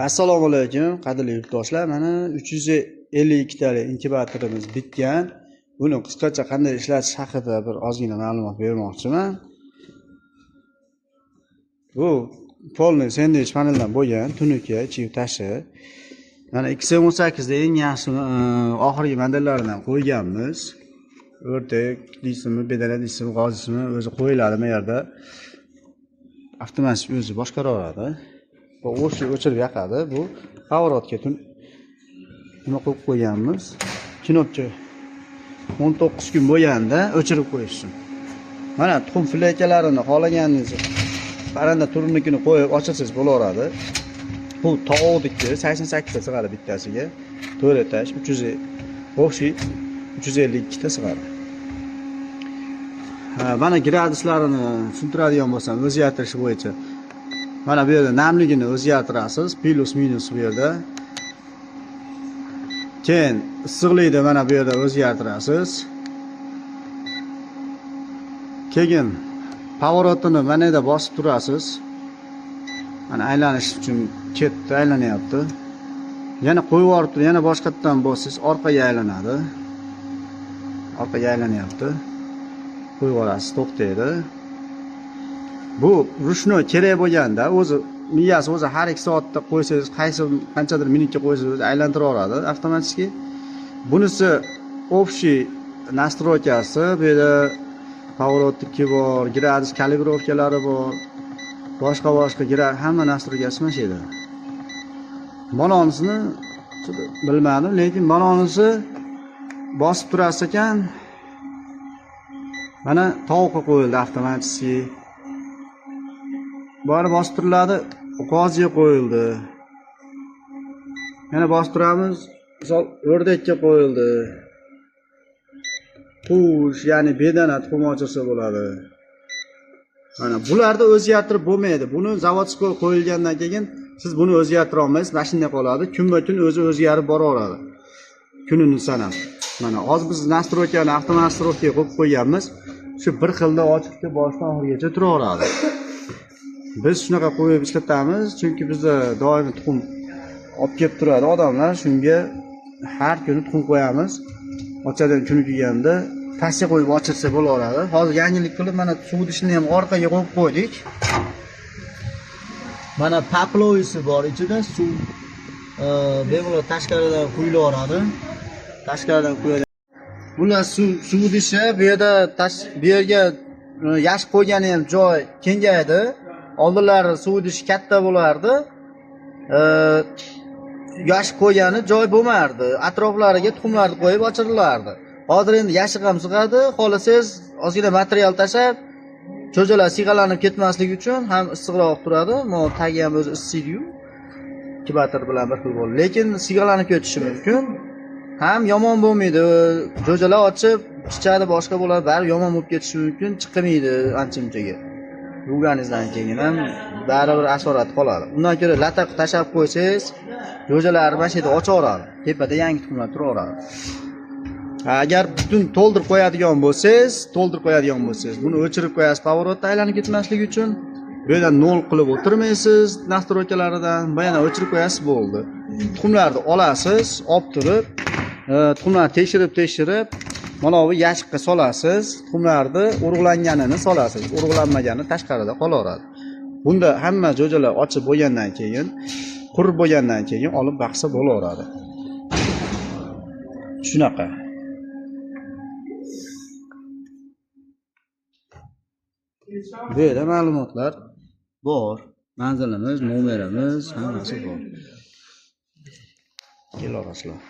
Assalomu alaykum qadrli yurtdoshlar. Mana 352 talik inkubatorimiz bitgan. Buni qisqacha qanday ishlatish haqida bir ozgina ma'lumot bermoqchiman. Bu polniy sendvich paneldan bo'lgan, tunuka, ichi tashi. Mana 218 da eng yaxshi oxirgi modellaridan qo'yganmiz. O'rtak deysizmi, bedana deysizmi, g'ozisimi o'zi qo'yiladi bu yerda. Avtomatik o'zi boshqaraveradi. Bu o'chirib yoqadi. Bu qavorotga nima qo'yib qo'yganmiz. Kinopcha 19 kun bo'lganda o'chirib qo'yish uchun. Mana tuxum fleykalarini xohlaganingiz parranda turnikini qo'yib ochirsangiz bo'laveradi. Bu tovuqniki 88 ta sig'adi bittasiga. 4 etash 352 ta sig'adi. Mana gradislarini tushuntiradigan bo'lsam, o'zgartirish bo'yicha mana bu yerda namligini o'zgartirasiz, plus minus bu yerda. Keyin issiqlikni mana bu yerda o'zgartirasiz. Keyin pavorotini mana yerda bosib turasiz. Mana aylanish uchun chetda aylanyapti. Yana qo'yib yuborib turib, yana boshqatdan bossiz, orqaga aylanadi. Orqaga aylanyapti. Qo'yib yuborasiz, to'xtaydi. Bu rushnoy kerak bo'lganda o'zi miyasi o'zi har 2 soatda qo'ysangiz, qanchadir minutga qo'ysangiz aylantiraveradi avtomatik. Bunisi общий настройкасы, bu yerda pavorotniki bor, gradus kalibrovkalari bor. Boshqa hamma nastroykasi mana shu yerda. Balonisini bilmadim, lekin balonisi bosib turasiz ekan. Mana tovuqqa qo'yildi avtomatik. Bari bosib turiladi, qoziga qo'yildi. Yana bosib turamiz, misol o'rdakka qo'yildi. Qush, ya'ni bedana tuxum ochirsa bo'ladi. Mana bularda o'zgartirib bo'lmaydi. Buni zavodskiy qo'yilgandan keyin siz buni o'zgartira olmaysiz, mashinada qoladi. Kunma-kun o'zi o'zgarib boraveradi. Kunini sanab. Mana hozir biz nastroykani avtomastroykaga qo'yib qo'yganmiz. Shu bir xilda ochiqda boshdan oxirigacha turaveradi. Biz shunaqa qo'yib ishlatamiz, chunki bizda doimiy tuxum olib kelib turadi odamlar, shunga har kuni tuxum qo'yamiz. Ochadigan kuni kelganda pastga qo'yib ochirsa bo'laveradi. Hozir yangilik qilib mana suv idishini ham orqaga qo'yib qo'ydik. Mana paplovisi bor ichida, suv bemalol tashqaridan quyilaveradi. Tashqaridan quyadi. Bular suv idishi, bu yerda bu yerga yashib qo'ygani ham joy kengaydi. Oldinlari suv idishi katta bo'lardi. Yashib qo'ygani joy bo'lmardi. Atroflariga tuxumlarni qo'yib ochirilardi. Hozir endi yashiq ham sig'adi. Xohlasangiz ozgina material tashab, cho'jalar sig'alanib ketmasligi uchun ham issiqroq turadi. Mana tagi ham o'zi issiq-yu. Inkubator bilan bir xil bo'ladi. Lekin sig'alanib ketishi mumkin. Ham yomon bo'lmaydi. Jo'jalar ochib, chichadi boshqa bo'ladi, bari yomon bo'lib ketishi mumkin, chiqmaydi ancha-munchaga. Yuvganingizdan keyin ham baribir asorat qoladi. Undan ko'ra lataq tashab qo'ysangiz, jo'jalar mana shu yerda ochaveradi. Tepada yangi tuxumlar turaveradi. Agar butun to'ldirib qo'yadigan bo'lsangiz, buni o'chirib qo'yasiz pavorotda aylanib ketmasligi uchun. Bu yerdan 0 qilib o'tirmaysiz, nastroykalaridan, yana o'chirib qo'yasiz bo'ldi. Tuxumlarni olasiz, olib turib, tuxumlarni tekshirib, mana bu yashiqqa solasiz, tuxumlarni urug'langanini solasiz, urug'lanmagani tashqarida qolaveradi. Bunda hamma jo'jalar ochib bo'lgandan keyin, qurib bo'lgandan keyin olib baqsa bo'laveradi. Shunaqa. Bu yerda ma'lumotlar bor. Manzilimiz, nomerimiz, hammasi bor. Kelasizlar.